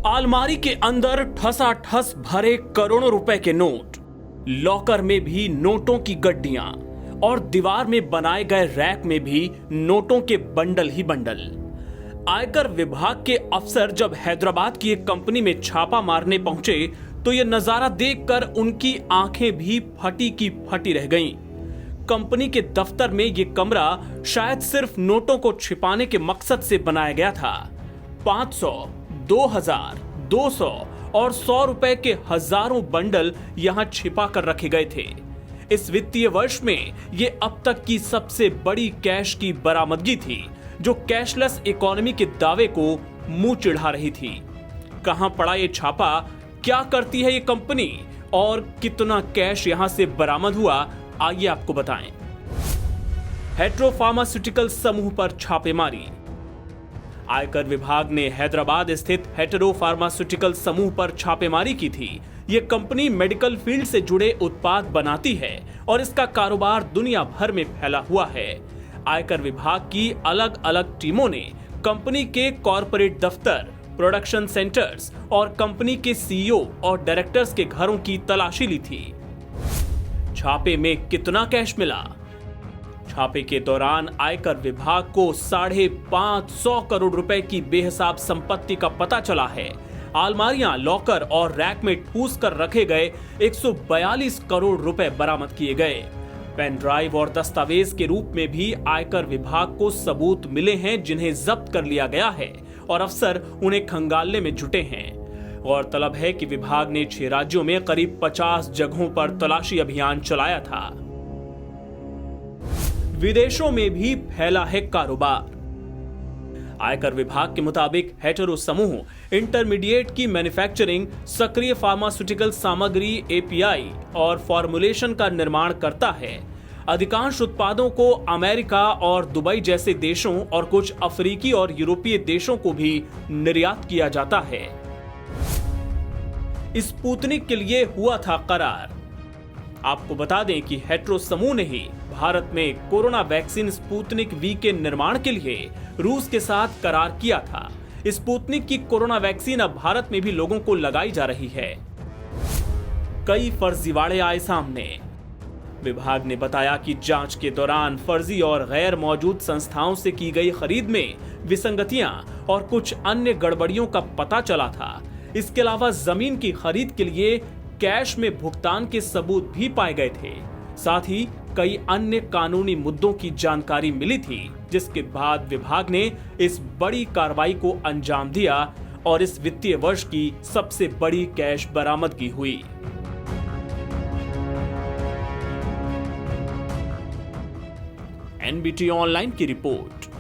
अलमारी के अंदर ठसाठस भरे करोड़ों रुपए के नोट, लॉकर में भी नोटों की गड्डियां और दीवार में बनाए गए रैक में भी नोटों के बंडल ही बंडल। आयकर विभाग के अफसर जब हैदराबाद की एक कंपनी में छापा मारने पहुंचे तो यह नजारा देखकर उनकी आंखें भी फटी की फटी रह गईं। कंपनी के दफ्तर में यह कमरा शायद सिर्फ नोटों को छिपाने के मकसद से बनाया गया था। 500, 2000, 200 और 100 रुपए के हजारों बंडल यहां छिपा कर रखे गए थे। इस वित्तीय वर्ष में यह अब तक की सबसे बड़ी कैश की बरामदगी थी, जो कैशलेस इकोनॉमी के दावे को मुंह चिढ़ा रही थी। कहां पड़ा यह छापा, क्या करती है ये कंपनी और कितना कैश यहां से बरामद हुआ, आइए आपको बताएं। हेटेरो फार्मास्यूटिकल समूह पर छापेमारी। आयकर विभाग ने हैदराबाद स्थित हेटेरो फार्मास्यूटिकल समूह पर छापेमारी की थी। यह कंपनी मेडिकल फील्ड से जुड़े उत्पाद बनाती है और इसका कारोबार दुनिया भर में फैला हुआ है। आयकर विभाग की अलग अलग टीमों ने कंपनी के कॉरपोरेट दफ्तर, प्रोडक्शन सेंटर्स और कंपनी के सीईओ और डायरेक्टर्स के घरों की तलाशी ली थी। छापे में कितना कैश मिला? छापे के दौरान आयकर विभाग को 550 करोड़ रुपए की बेहिसाब संपत्ति का पता चला है। अलमारियां, लॉकर और रैक में ठूस कर रखे गए 142 करोड़ रुपए बरामद किए गए। पेन ड्राइव और दस्तावेज के रूप में भी आयकर विभाग को सबूत मिले हैं, जिन्हें जब्त कर लिया गया है और अफसर उन्हें खंगालने में जुटे हैं। गौरतलब है कि विभाग ने 6 राज्यों में करीब 50 जगहों पर तलाशी अभियान चलाया था। विदेशों में भी फैला है कारोबार। आयकर विभाग के मुताबिक हेटेरो समूह इंटरमीडिएट की मैन्युफैक्चरिंग, सक्रिय फार्मास्यूटिकल सामग्री एपीआई और फॉर्मुलेशन का निर्माण करता है। अधिकांश उत्पादों को अमेरिका और दुबई जैसे देशों और कुछ अफ्रीकी और यूरोपीय देशों को भी निर्यात किया जाता है। स्पुतनिक के लिए हुआ था करार। आपको बता दें कि हेटेरो समूह ने ही भारत में कोरोना वैक्सीन स्पुतनिक वी के निर्माण के लिए रूस के साथ करार किया था। स्पुतनिक की कोरोना वैक्सीन अब भारत में भी लोगों को लगाई जा रही है। कई फर्जीवाड़े आए सामने। विभाग ने बताया कि जांच के दौरान फर्जी और गैर मौजूद संस्थाओं से की गई खरीद में विसंगतियां और कुछ अन्य गड़बड़ियों का पता चला था। इसके अलावा जमीन की खरीद के लिए कैश में भुगतान के सबूत भी पाए गए थे। साथ ही कई अन्य कानूनी मुद्दों की जानकारी मिली थी, जिसके बाद विभाग ने इस बड़ी कार्रवाई को अंजाम दिया और इस वित्तीय वर्ष की सबसे बड़ी कैश बरामदगी हुई। एनबीटी ऑनलाइन की रिपोर्ट।